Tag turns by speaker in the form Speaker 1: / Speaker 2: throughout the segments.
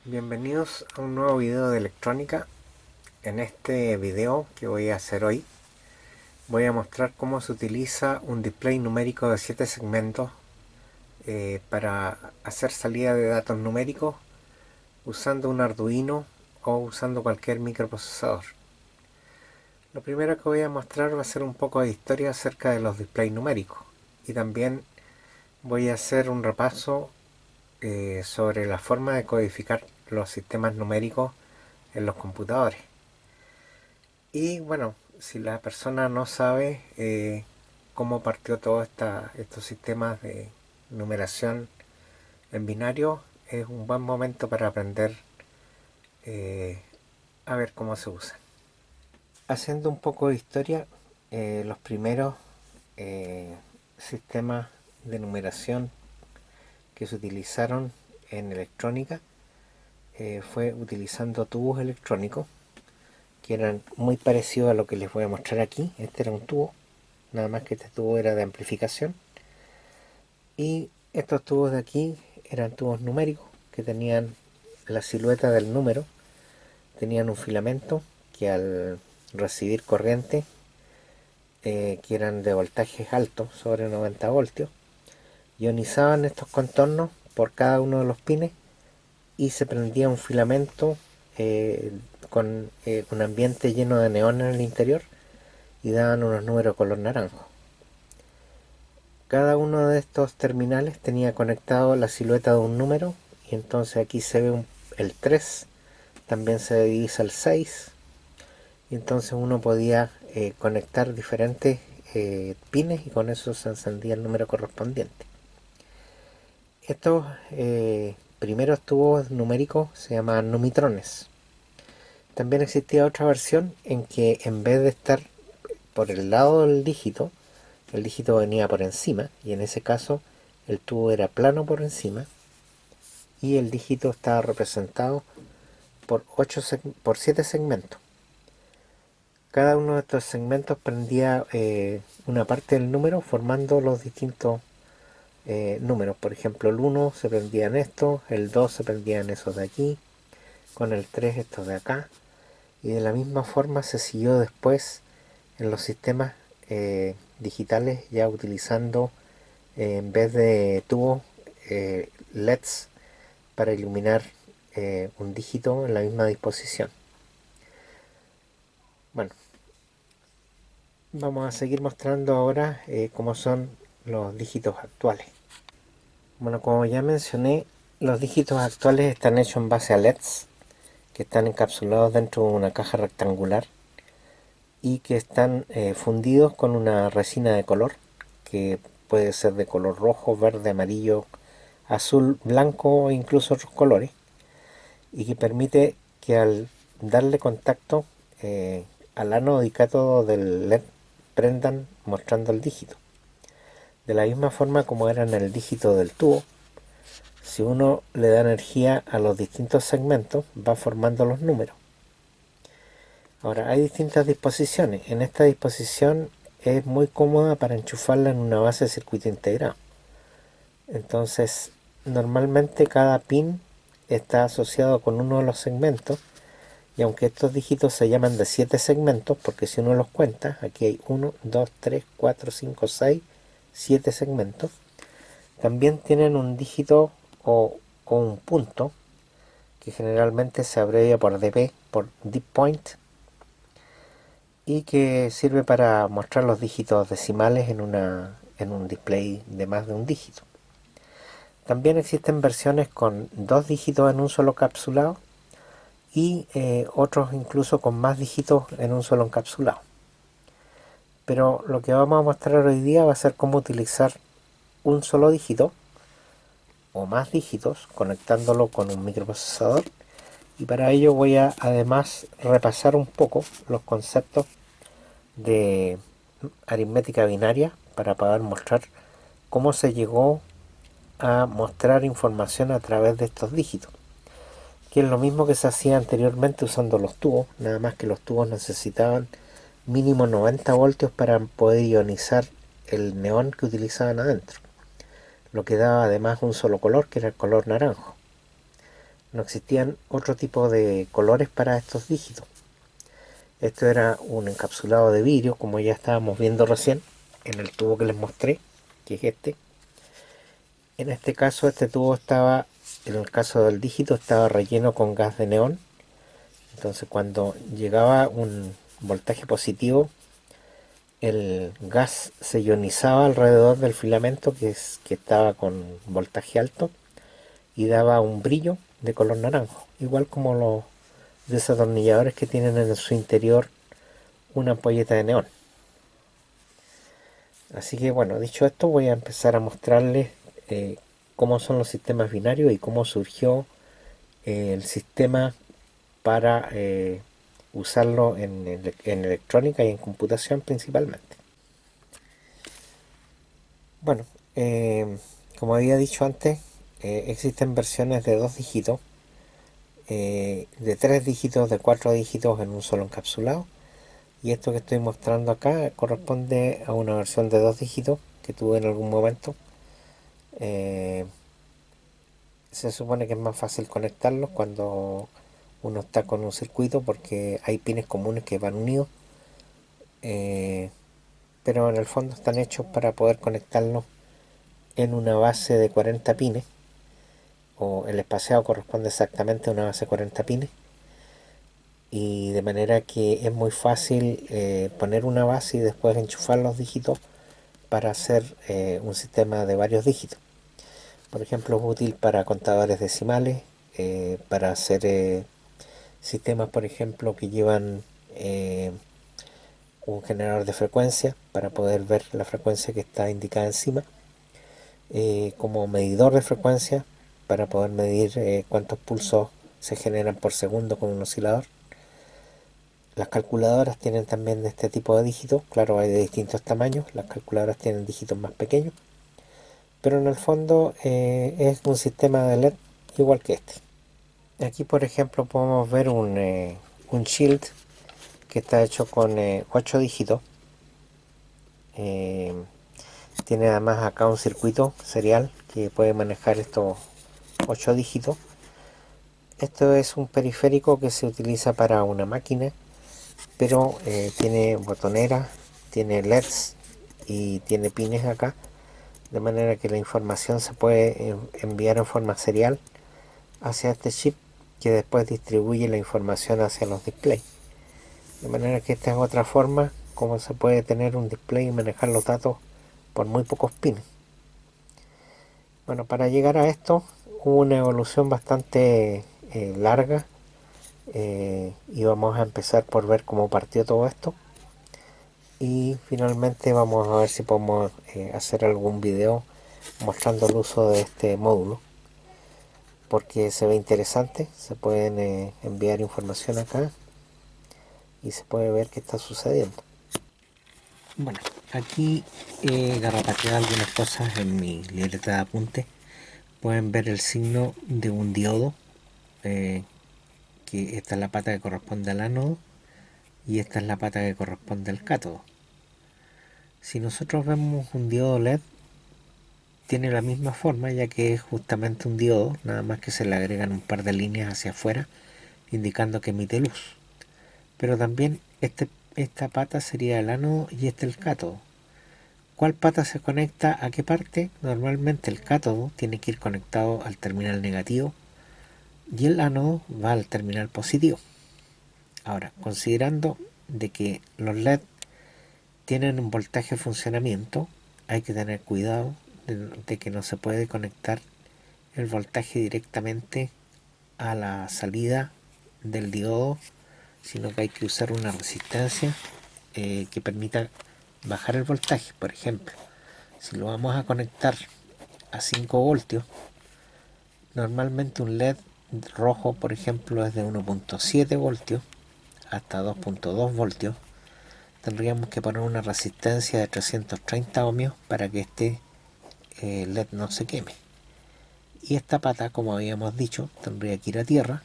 Speaker 1: Bienvenidos a un nuevo video de electrónica. En este video que voy a hacer hoy voy a mostrar cómo se utiliza un display numérico de 7 segmentos para hacer salida de datos numéricos usando un Arduino o usando cualquier microprocesador. Lo primero que voy a mostrar va a ser un poco de historia acerca de los displays numéricos y también voy a hacer un repaso sobre la forma de codificar los sistemas numéricos en los computadores. Y bueno, si la persona no sabe cómo partió todos estos sistemas de numeración en binario, es un buen momento para aprender a ver cómo se usa. Haciendo un poco de historia, los primeros sistemas de numeración que se utilizaron en electrónica fue utilizando tubos electrónicos que eran muy parecidos a lo que les voy a mostrar aquí. Este era un tubo, nada más que este tubo era de amplificación, y estos tubos de aquí eran tubos numéricos que tenían la silueta del número, tenían un filamento que al recibir corriente que eran de voltajes altos, sobre 90 voltios, ionizaban estos contornos por cada uno de los pines y se prendía un filamento con un ambiente lleno de neón en el interior y daban unos números color naranjo. Cada uno de estos terminales tenía conectado la silueta de un número, y entonces aquí se ve el 3, también se divisa el 6, y entonces uno podía conectar diferentes pines y con eso se encendía el número correspondiente. Estos primeros tubos numéricos se llamaban numitrones. También existía otra versión en que en vez de estar por el lado del dígito, el dígito venía por encima, y en ese caso el tubo era plano por encima y el dígito estaba representado por 7 segmentos. Cada uno de estos segmentos prendía una parte del número formando los distintos números. Por ejemplo, el 1 se prendía en esto, el 2 se prendía en esos de aquí, con el 3 estos de acá, y de la misma forma se siguió después en los sistemas digitales, ya utilizando en vez de tubos LEDs para iluminar un dígito en la misma disposición. Bueno, vamos a seguir mostrando ahora cómo son los dígitos actuales. Bueno, como ya mencioné, los dígitos actuales están hechos en base a LEDs que están encapsulados dentro de una caja rectangular y que están fundidos con una resina de color que puede ser de color rojo, verde, amarillo, azul, blanco e incluso otros colores, y que permite que al darle contacto al ánodo y cátodo del LED prendan mostrando el dígito. De la misma forma como era en el dígito del tubo, si uno le da energía a los distintos segmentos va formando los números. Ahora, hay distintas disposiciones. En esta disposición es muy cómoda para enchufarla en una base de circuito integrado. Entonces, normalmente cada pin está asociado con uno de los segmentos, y aunque estos dígitos se llaman de 7 segmentos, porque si uno los cuenta, aquí hay 1, 2, 3, 4, 5, 6, 7 segmentos, también tienen un dígito o un punto, que generalmente se abrevia por DP, por Deep Point, y que sirve para mostrar los dígitos decimales en un display de más de un dígito. También existen versiones con 2 dígitos en un solo encapsulado y otros incluso con más dígitos en un solo encapsulado. Pero lo que vamos a mostrar hoy día va a ser cómo utilizar un solo dígito o más dígitos conectándolo con un microprocesador, y para ello voy a además repasar un poco los conceptos de aritmética binaria para poder mostrar cómo se llegó a mostrar información a través de estos dígitos, que es lo mismo que se hacía anteriormente usando los tubos, nada más que los tubos necesitaban mínimo 90 voltios para poder ionizar el neón que utilizaban adentro, lo que daba además un solo color, que era el color naranjo. no existían otro tipo de colores para estos dígitos. Esto era un encapsulado de vidrio, como ya estábamos viendo recién en el tubo que les mostré, que es este. En este caso, este tubo estaba, en el caso del dígito, estaba relleno con gas de neón. Entonces cuando llegaba un voltaje positivo, el gas se ionizaba alrededor del filamento que estaba con voltaje alto y daba un brillo de color naranjo, igual como los desatornilladores que tienen en su interior una ampolleta de neón. Así que bueno, dicho esto, voy a empezar a mostrarles cómo son los sistemas binarios y cómo surgió el sistema para usarlo en electrónica y en computación principalmente. Bueno, como había dicho antes, existen versiones de 2 dígitos, de 3 dígitos, de 4 dígitos en un solo encapsulado. Y esto que estoy mostrando acá corresponde a una versión de 2 dígitos que tuve en algún momento. Se supone que es más fácil conectarlos cuando uno está con un circuito porque hay pines comunes que van unidos, pero en el fondo están hechos para poder conectarlos en una base de 40 pines, o el espaciado corresponde exactamente a una base de 40 pines, y de manera que es muy fácil poner una base y después enchufar los dígitos para hacer un sistema de varios dígitos. Por ejemplo, es útil para contadores decimales, para hacer sistemas, por ejemplo, que llevan un generador de frecuencia para poder ver la frecuencia que está indicada encima, como medidor de frecuencia para poder medir cuántos pulsos se generan por segundo con un oscilador. Las calculadoras tienen también este tipo de dígitos, claro, hay de distintos tamaños, las calculadoras tienen dígitos más pequeños, pero en el fondo es un sistema de LED igual que este. Aquí por ejemplo podemos ver un shield que está hecho con 8 dígitos. Tiene además acá un circuito serial que puede manejar estos 8 dígitos. Esto es un periférico que se utiliza para una máquina, pero tiene botoneras, tiene LEDs y tiene pines acá, de manera que la información se puede enviar en forma serial hacia este chip, que después distribuye la información hacia los displays. De manera que esta es otra forma como se puede tener un display y manejar los datos por muy pocos pines. Bueno, para llegar a esto hubo una evolución bastante larga, y vamos a empezar por ver cómo partió todo esto, y finalmente vamos a ver si podemos hacer algún video mostrando el uso de este módulo, porque se ve interesante. Se pueden enviar información acá y se puede ver qué está sucediendo. Bueno, aquí he garrapateado algunas cosas en mi libreta de apuntes. Pueden ver el signo de un diodo, que esta es la pata que corresponde al ánodo y esta es la pata que corresponde al cátodo. Si nosotros vemos un diodo LED, tiene la misma forma, ya que es justamente un diodo, nada más que se le agregan un par de líneas hacia afuera indicando que emite luz. Pero también esta pata sería el ánodo y este el cátodo. ¿Cuál pata se conecta a qué parte? Normalmente el cátodo tiene que ir conectado al terminal negativo y el ánodo va al terminal positivo. Ahora, considerando de que los LED tienen un voltaje de funcionamiento, hay que tener cuidado de que no se puede conectar el voltaje directamente a la salida del diodo, sino que hay que usar una resistencia que permita bajar el voltaje. Por ejemplo, si lo vamos a conectar a 5 voltios, normalmente un LED rojo, por ejemplo, es de 1.7 voltios hasta 2.2 voltios. Tendríamos que poner una resistencia de 330 ohmios para que este LED no se queme. Y esta pata, como habíamos dicho, tendría que ir a tierra,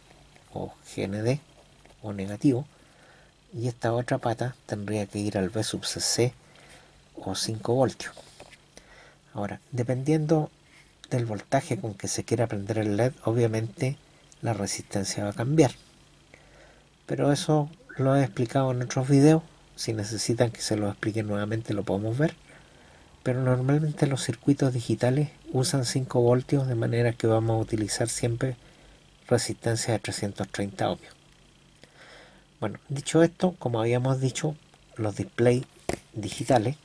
Speaker 1: o GND, o negativo, y esta otra pata tendría que ir al V sub CC, o 5 voltios. Ahora, dependiendo del voltaje con que se quiera prender el LED, obviamente la resistencia va a cambiar. Pero eso lo he explicado en otros videos. Si necesitan que se lo explique nuevamente lo podemos ver. Pero normalmente los circuitos digitales usan 5 voltios, de manera que vamos a utilizar siempre resistencia de 330 ohmios. Bueno, dicho esto, como habíamos dicho, los displays digitales,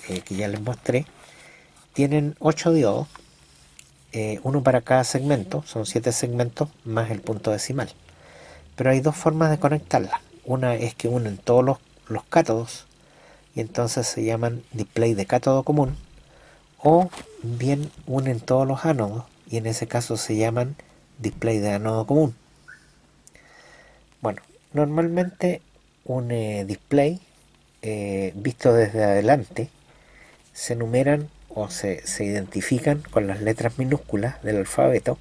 Speaker 1: que ya les mostré, tienen 8 diodos, uno para cada segmento, son 7 segmentos más el punto decimal. Pero hay dos formas de conectarla. Una es que unen todos los cátodos y entonces se llaman display de cátodo común, o bien unen todos los ánodos y en ese caso se llaman display de ánodo común. Bueno, normalmente un display visto desde adelante se numeran o se identifican con las letras minúsculas del alfabeto.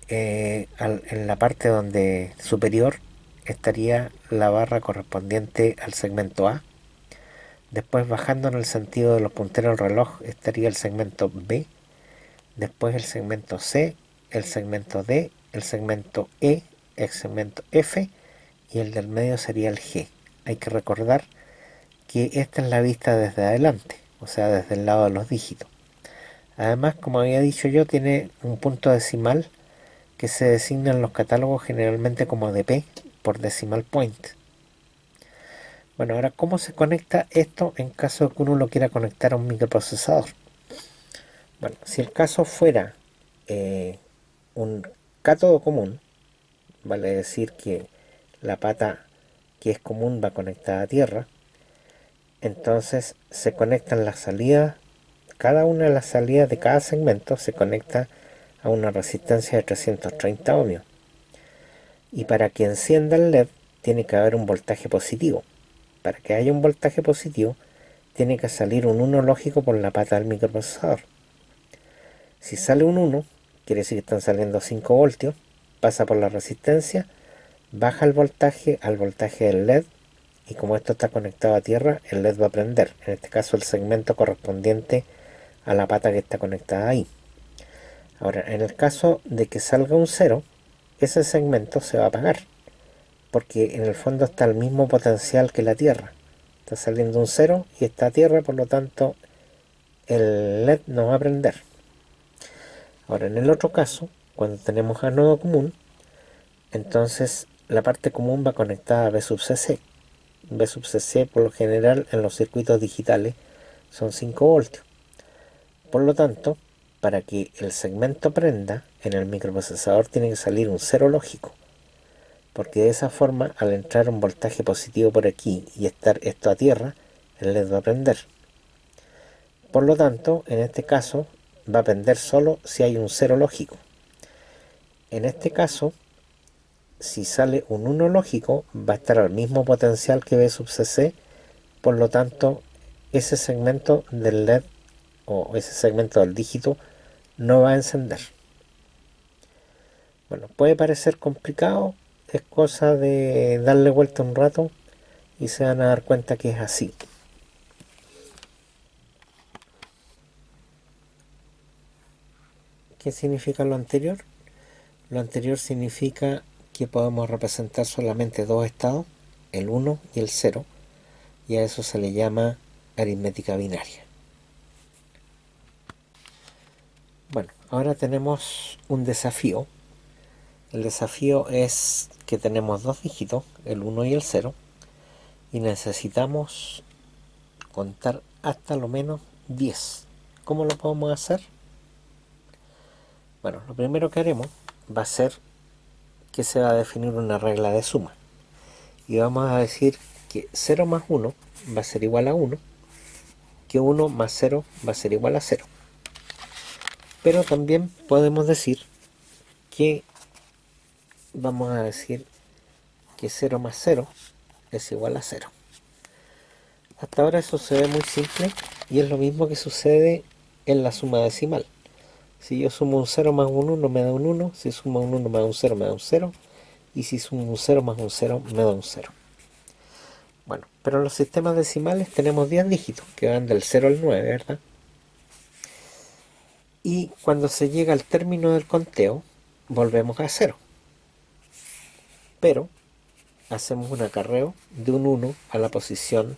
Speaker 1: En la parte donde superior estaría la barra correspondiente al segmento A. Después, bajando en el sentido de los punteros del reloj, estaría el segmento B. Después el segmento C, el segmento D, el segmento E, el segmento F y el del medio sería el G. Hay que recordar que esta es la vista desde adelante, o sea, desde el lado de los dígitos. Además, como había dicho yo, tiene un punto decimal que se designa en los catálogos generalmente como DP, por decimal point. Bueno, ahora, ¿cómo se conecta esto en caso de que uno lo quiera conectar a un microprocesador? Bueno, si el caso fuera un cátodo común, vale decir que la pata que es común va conectada a tierra, entonces se conectan las salidas, cada una de las salidas de cada segmento se conecta a una resistencia de 330 ohmios. Y para que encienda el LED tiene que haber un voltaje positivo. Para que haya un voltaje positivo tiene que salir un 1 lógico por la pata del microprocesador. Si sale un 1, quiere decir que están saliendo 5 voltios, pasa por la resistencia, baja el voltaje al voltaje del LED y como esto está conectado a tierra, el LED va a prender. En este caso el segmento correspondiente a la pata que está conectada ahí. Ahora, en el caso de que salga un 0, ese segmento se va a apagar, porque en el fondo está el mismo potencial que la tierra. Está saliendo un 0 y está a tierra, por lo tanto el LED no va a prender. Ahora, en el otro caso, cuando tenemos ánodo común, entonces la parte común va conectada a B sub CC. B sub CC por lo general en los circuitos digitales son 5 voltios. Por lo tanto, para que el segmento prenda, en el microprocesador tiene que salir un 0 lógico, porque de esa forma, al entrar un voltaje positivo por aquí y estar esto a tierra, el LED va a prender. Por lo tanto, en este caso, va a prender solo si hay un 0 lógico. En este caso, si sale un 1 lógico, va a estar al mismo potencial que B sub CC, por lo tanto, ese segmento del LED o ese segmento del dígito no va a encender. Bueno, puede parecer complicado, es cosa de darle vuelta un rato y se van a dar cuenta que es así. ¿Qué significa lo anterior? Lo anterior significa que podemos representar solamente dos estados, el 1 y el 0, y a eso se le llama aritmética binaria. Bueno, ahora tenemos un desafío. El desafío es que tenemos dos dígitos, el 1 y el 0, y necesitamos contar hasta lo menos 10. ¿Cómo lo podemos hacer? Bueno, lo primero que haremos va a ser que se va a definir una regla de suma. Y vamos a decir que 0 más 1 va a ser igual a 1, que 1 más 0 va a ser igual a 0. Pero también podemos decir que vamos a decir que 0 más 0 es igual a 0. Hasta ahora eso se ve muy simple y es lo mismo que sucede en la suma decimal. Si yo sumo un 0 más un 1 me da un 1, si sumo un 1 más un 0 me da un 0, y si sumo un 0 más un 0 me da un 0. Bueno, pero en los sistemas decimales tenemos 10 dígitos que van del 0 al 9, ¿verdad? Y cuando se llega al término del conteo, volvemos a 0. Pero hacemos un acarreo de un 1 a la posición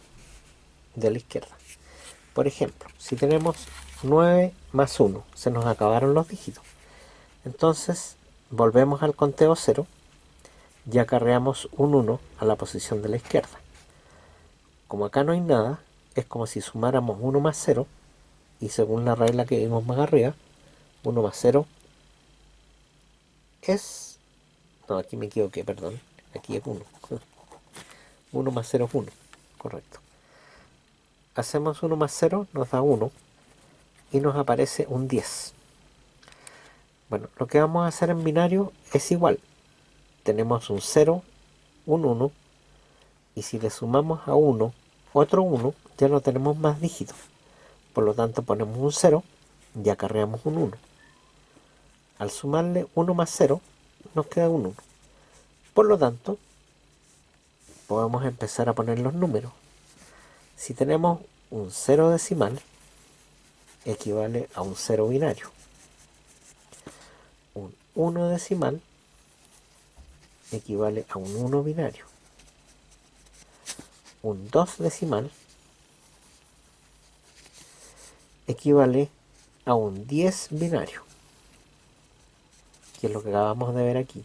Speaker 1: de la izquierda. Por ejemplo, si tenemos 9 más 1, se nos acabaron los dígitos. Entonces volvemos al conteo 0 y acarreamos un 1 a la posición de la izquierda. Como acá no hay nada, es como si sumáramos 1 más 0, y según la regla que vimos más arriba, 1 más 0 es... No, aquí me equivoqué, perdón. Aquí es 1. 1 más 0 es 1, correcto. Hacemos 1 más 0, nos da 1, y nos aparece un 10. Bueno, lo que vamos a hacer en binario es igual. Tenemos un 0, un 1, y si le sumamos a 1 otro 1, ya no tenemos más dígitos. Por lo tanto ponemos un 0 y acarreamos un 1. Al sumarle 1 más 0, nos queda un 1. Por lo tanto, podemos empezar a poner los números. Si tenemos un 0 decimal, equivale a un 0 binario. Un 1 decimal equivale a un 1 binario. Un 2 decimal equivale a un 10 binario, que es lo que acabamos de ver aquí.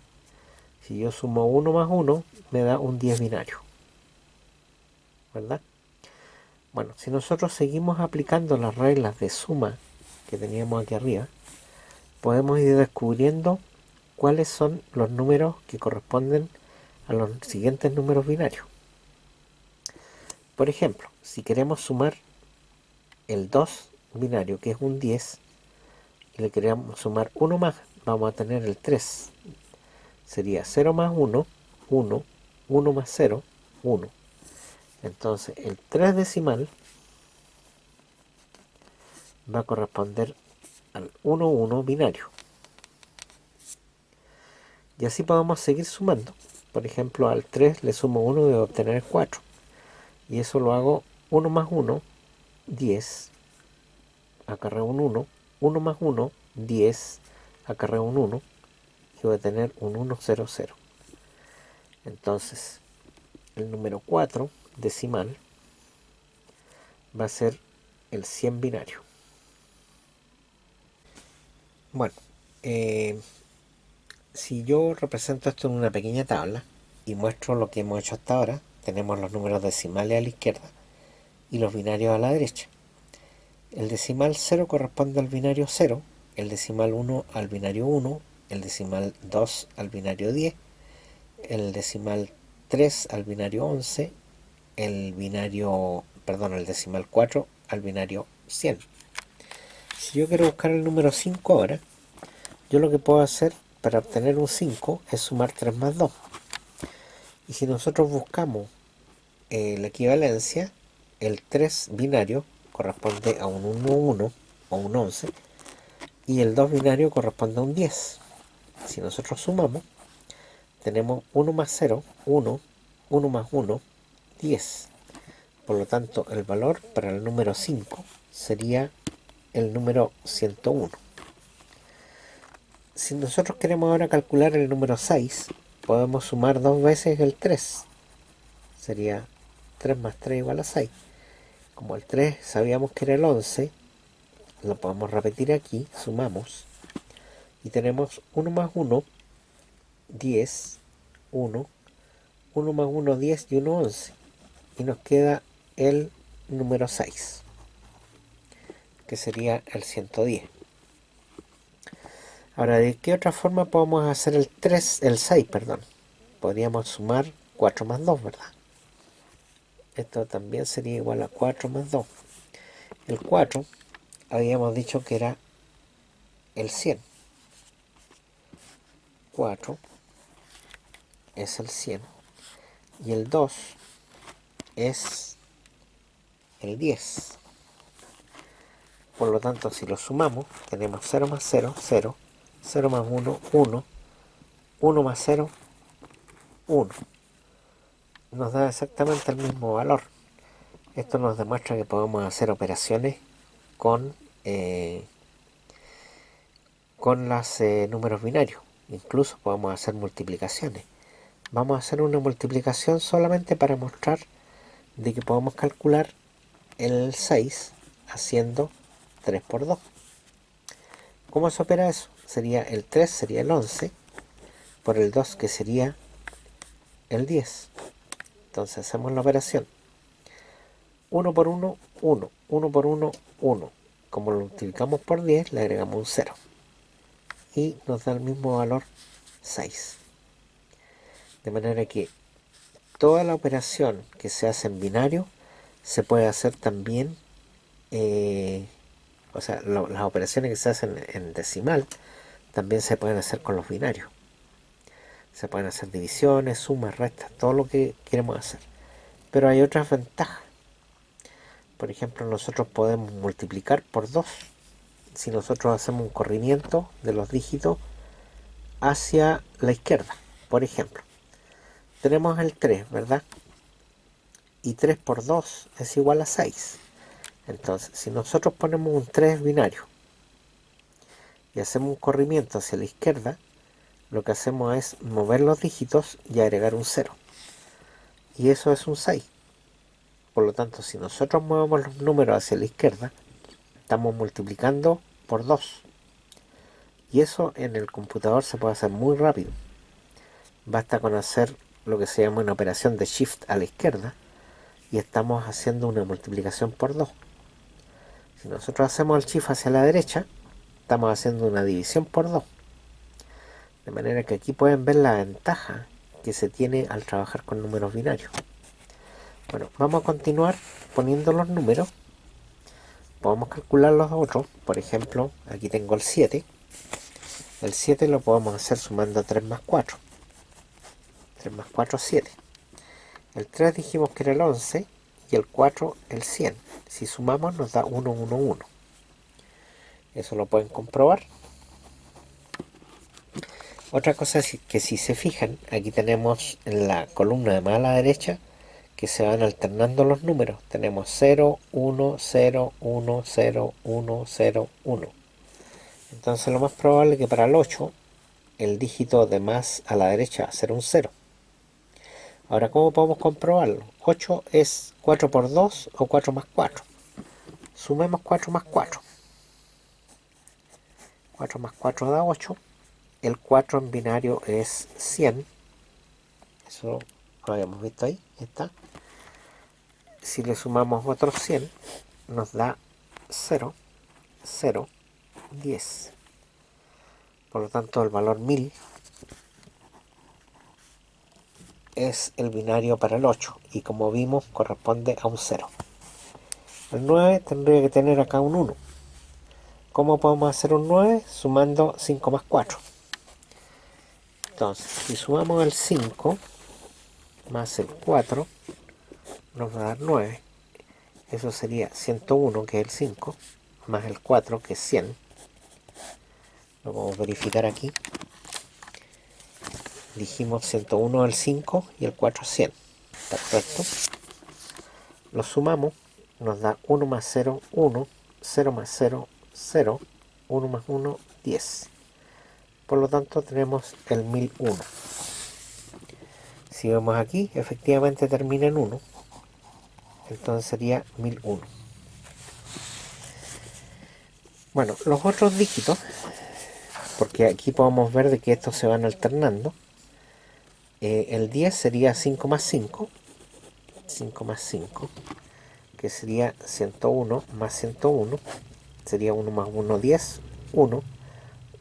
Speaker 1: Si yo sumo 1 más 1, me da un 10 binario, ¿verdad? Bueno, si nosotros seguimos aplicando las reglas de suma que teníamos aquí arriba, podemos ir descubriendo cuáles son los números que corresponden a los siguientes números binarios. Por ejemplo, si queremos sumar el 2 binario, que es un 10, y le queremos sumar 1 más, vamos a tener el 3. Sería 0 más 1, 1, 1 más 0, 1. Entonces el 3 decimal va a corresponder al 1, 1 binario. Y así podemos seguir sumando. Por ejemplo, al 3 le sumo 1 y voy a obtener 4. Y eso lo hago 1 más 1, 10. Acarreo un 1. 1 más 1, 10. Acarreo un 1. Y voy a tener un 1, 0, 0. Entonces, el número 4 decimal va a ser el 100 binario. Bueno, si yo represento esto en una pequeña tabla y muestro lo que hemos hecho hasta ahora, tenemos los números decimales a la izquierda y los binarios a la derecha. El decimal 0 corresponde al binario 0, el decimal 1 al binario 1, el decimal 2 al binario 10, el decimal 3 al binario 11, el decimal 4 al binario 100. Si yo quiero buscar el número 5 ahora, yo lo que puedo hacer para obtener un 5 es sumar 3 más 2. Y si nosotros buscamos la equivalencia, el 3 binario corresponde a un 1, 1 o un 11, y el 2 binario corresponde a un 10. Si nosotros sumamos, tenemos 1 más 0, 1, 1 más 1, 10. Por lo tanto, el valor para el número 5 sería el número 101. Si nosotros queremos ahora calcular el número 6, podemos sumar dos veces el 3. Sería 3 más 3 igual a 6. Como el 3 sabíamos que era el 11, lo podemos repetir aquí, sumamos. Y tenemos 1 más 1, 10, 1, 1 más 1, 10 y 1, 11. Y nos queda el número 6, que sería el 110. Ahora, ¿de qué otra forma podemos hacer el 6, perdón? Podríamos sumar 4 más 2, ¿verdad? Esto también sería igual a 4 más 2. El 4 habíamos dicho que era el 100. 4 es el 100. Y el 2 es el 10. Por lo tanto, si lo sumamos, tenemos 0 más 0, 0. 0 más 1, 1. 1 más 0, 1. Nos da exactamente el mismo valor. Esto nos demuestra que podemos hacer operaciones con los números binarios. Incluso podemos hacer multiplicaciones. Vamos a hacer una multiplicación solamente para mostrar de que podemos calcular el 6 haciendo 3 por 2. ¿Cómo se opera eso? Sería el 3 sería el 11 por el 2 que sería el 10. Entonces hacemos la operación. 1 por 1, 1. 1 por 1, 1. Como lo multiplicamos por 10, le agregamos un 0. Y nos da el mismo valor 6. De manera que toda la operación que se hace en binario se puede hacer también, o sea, las operaciones que se hacen en decimal también se pueden hacer con los binarios. Se pueden hacer divisiones, sumas, restas, todo lo que queremos hacer. Pero hay otras ventajas. Por ejemplo, nosotros podemos multiplicar por 2. Si nosotros hacemos un corrimiento de los dígitos hacia la izquierda, por ejemplo, tenemos el 3, ¿verdad? Y 3 por 2 es igual a 6. Entonces, si nosotros ponemos un 3 binario y hacemos un corrimiento hacia la izquierda, lo que hacemos es mover los dígitos y agregar un 0. Y eso es un 6. Por lo tanto, si nosotros movemos los números hacia la izquierda, estamos multiplicando por 2. Y eso en el computador se puede hacer muy rápido. Basta con hacer lo que se llama una operación de shift a la izquierda y estamos haciendo una multiplicación por 2. Si nosotros hacemos el shift hacia la derecha, estamos haciendo una división por 2. De manera que aquí pueden ver la ventaja que se tiene al trabajar con números binarios. Bueno, vamos a continuar poniendo los números. Podemos calcular los otros. Por ejemplo, aquí tengo el 7. El 7 lo podemos hacer sumando 3 más 4. 3 más 4, 7. El 3 dijimos que era el 11 y el 4 el 100. Si sumamos nos da 1, 1, 1. Eso lo pueden comprobar. Otra cosa es que si se fijan, aquí tenemos en la columna de más a la derecha que se van alternando los números. Tenemos 0, 1, 0, 1, 0, 1, 0, 1. Entonces lo más probable es que para el 8 el dígito de más a la derecha va a ser un 0. Ahora, ¿cómo podemos comprobarlo? 8 es 4 por 2 o 4 más 4. Sumemos 4 más 4. 4 más 4 da 8. El 4 en binario es 100. Eso lo habíamos visto ahí. Está. Si le sumamos otros 100, nos da 0, 0, 10. Por lo tanto, el valor 1000 es el binario para el 8. Y como vimos, corresponde a un 0. El 9 tendría que tener acá un 1. ¿Cómo podemos hacer un 9? Sumando 5 más 4. Entonces, si sumamos el 5 más el 4, nos va a dar 9. Eso sería 101, que es el 5, más el 4, que es 100. Lo vamos a verificar aquí. Dijimos 101 al 5 y el 4 100. Perfecto. Lo sumamos, nos da 1 más 0, 1, 0 más 0, 0, 1 más 1, 10. Por lo tanto tenemos el 1001. Si vemos aquí, efectivamente termina en 1. Entonces sería 1001. Bueno, los otros dígitos, porque aquí podemos ver de que estos se van alternando. El 10 sería 5 más 5. 5 más 5, que sería 101 más 101. Sería 1 más 1, 10, 1.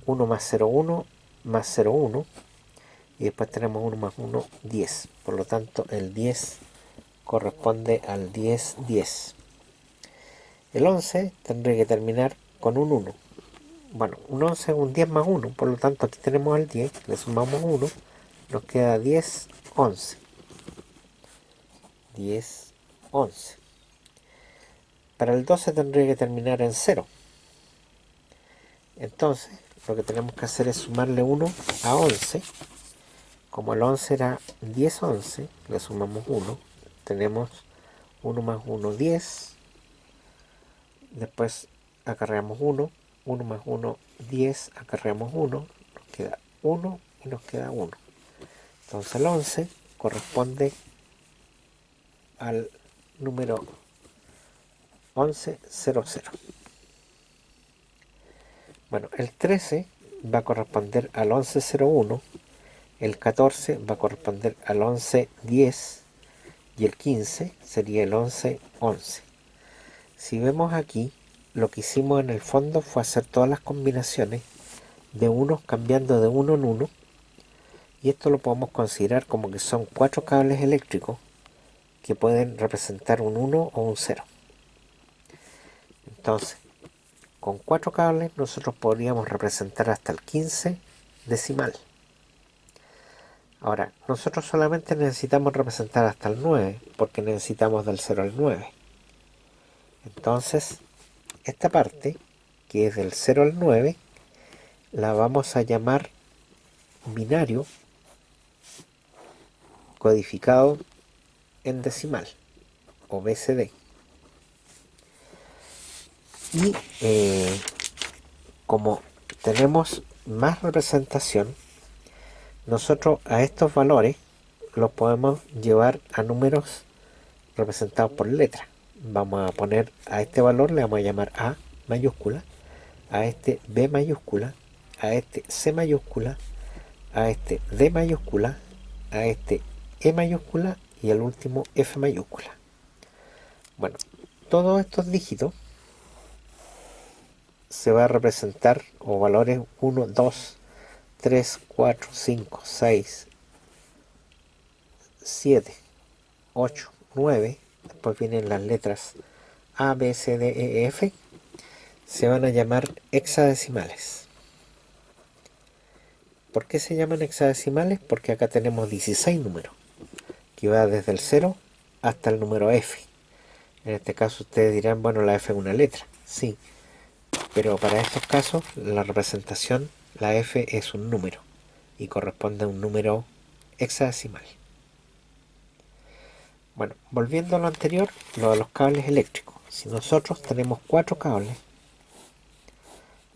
Speaker 1: 1 más 0, 1 más 0, 1. Y después tenemos 1 más 1, 10. Por lo tanto, el 10 corresponde al 10, 10. El 11 tendría que terminar con un 1. Bueno, un 11 es un 10 más 1. Por lo tanto, aquí tenemos el 10. Le sumamos 1. Nos queda 10, 11. 10, 11. Para el 12 tendría que terminar en 0. Entonces, lo que tenemos que hacer es sumarle 1 a 11. Como el 11 era 10, 11, le sumamos 1. Tenemos 1 más 1, 10. Después acarreamos 1. 1 más 1, 10. Acarreamos 1. Nos queda 1 y nos queda 1. Entonces el 11 corresponde al número 1100. Bueno, el 13 va a corresponder al 1101, el 14 va a corresponder al 1110 y el 15 sería el 1111. Si vemos aquí, lo que hicimos en el fondo fue hacer todas las combinaciones de unos cambiando de uno en uno, y esto lo podemos considerar como que son 4 cables eléctricos que pueden representar un 1 o un 0. Entonces, con 4 cables nosotros podríamos representar hasta el 15 decimal. Ahora, nosotros solamente necesitamos representar hasta el 9, porque necesitamos del 0 al 9. Entonces, esta parte, que es del 0 al 9, la vamos a llamar binario codificado en decimal, o BCD. Y como tenemos más representación, nosotros a estos valores los podemos llevar a números representados por letra. Vamos a poner a este valor, le vamos a llamar A mayúscula, a este B mayúscula, a este C mayúscula, a este D mayúscula, a este E mayúscula y al último F mayúscula. Bueno, todos estos dígitos se va a representar, o valores 1, 2, 3, 4, 5, 6, 7, 8, 9, después vienen las letras A, B, C, D, E, F, se van a llamar hexadecimales. ¿Por qué se llaman hexadecimales? Porque acá tenemos 16 números, que va desde el 0 hasta el número F. En este caso ustedes dirán, bueno, la F es una letra. Sí, pero para estos casos la representación, la F es un número y corresponde a un número hexadecimal. Bueno, volviendo a lo anterior, lo de los cables eléctricos. Si nosotros tenemos 4 cables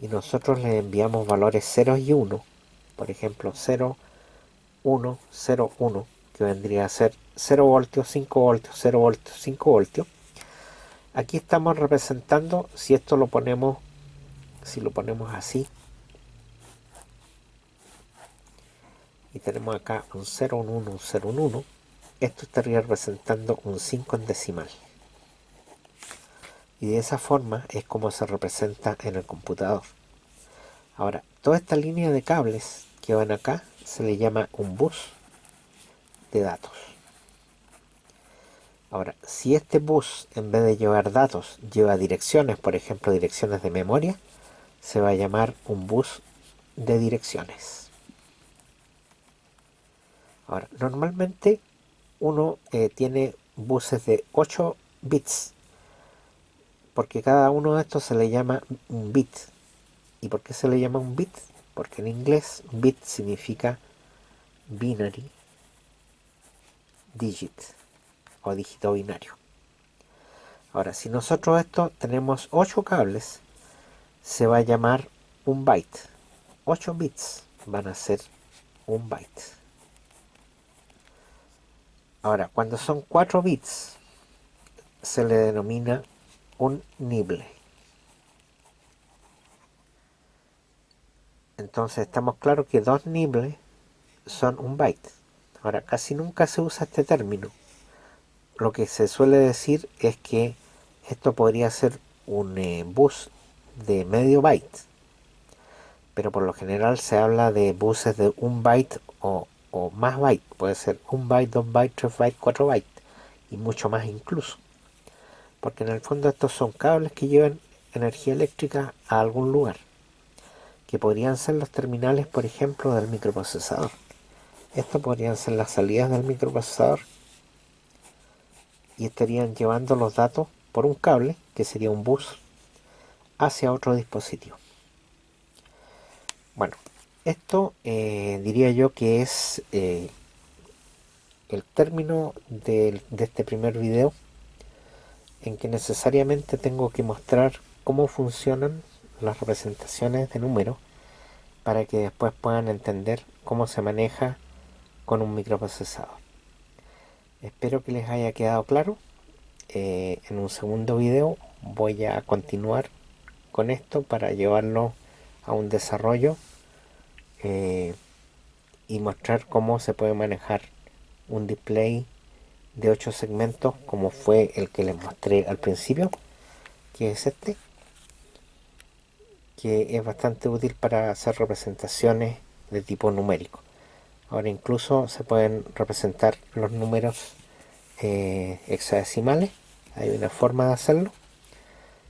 Speaker 1: y nosotros les enviamos valores 0 y 1, por ejemplo 0, 1, 0, 1, que vendría a ser 0 voltios, 5 voltios, 0 voltios, 5 voltios, aquí estamos representando, si esto lo ponemos, si lo ponemos así, y tenemos acá un 0, un 1, un 0, un 1, esto estaría representando un 5 en decimal. Y de esa forma es como se representa en el computador. Ahora, toda esta línea de cables que van acá se le llama un bus de datos. Ahora, si este bus, en vez de llevar datos, lleva direcciones, por ejemplo direcciones de memoria, se va a llamar un bus de direcciones. Ahora, normalmente uno tiene buses de 8 bits, porque cada uno de estos se le llama un bit. ¿Y por qué se le llama un bit? Porque en inglés bit significa binary digit, o dígito binario. Ahora, si nosotros esto tenemos 8 cables, se va a llamar un byte. 8 bits van a ser un byte. Ahora, cuando son 4 bits, se le denomina un nibble. Entonces estamos claros que 2 nibbles son un byte. Ahora, casi nunca se usa este término. Lo que se suele decir es que esto podría ser un bus de medio byte, pero por lo general se habla de buses de 1 byte o más byte. Puede ser 1 byte, 2 bytes, 3 bytes, 4 bytes y mucho más incluso, porque en el fondo estos son cables que llevan energía eléctrica a algún lugar, que podrían ser los terminales, por ejemplo, del microprocesador. Estos podrían ser las salidas del microprocesador y estarían llevando los datos por un cable, que sería un bus, hacia otro dispositivo. Bueno, esto diría yo que es el término de este primer video, en que necesariamente tengo que mostrar cómo funcionan las representaciones de números para que después puedan entender cómo se maneja con un microprocesador. Espero que les haya quedado claro. En un segundo video voy a continuar con esto para llevarlo a un desarrollo y mostrar cómo se puede manejar un display de 8 segmentos como fue el que les mostré al principio, que es este, que es bastante útil para hacer representaciones de tipo numérico. Ahora incluso se pueden representar los números hexadecimales. Hay una forma de hacerlo.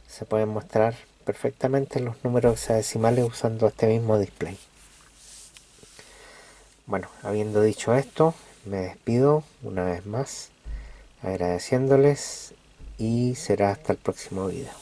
Speaker 1: Se pueden mostrar perfectamente los números hexadecimales usando este mismo display. Bueno, habiendo dicho esto, me despido una vez más agradeciéndoles y será hasta el próximo video.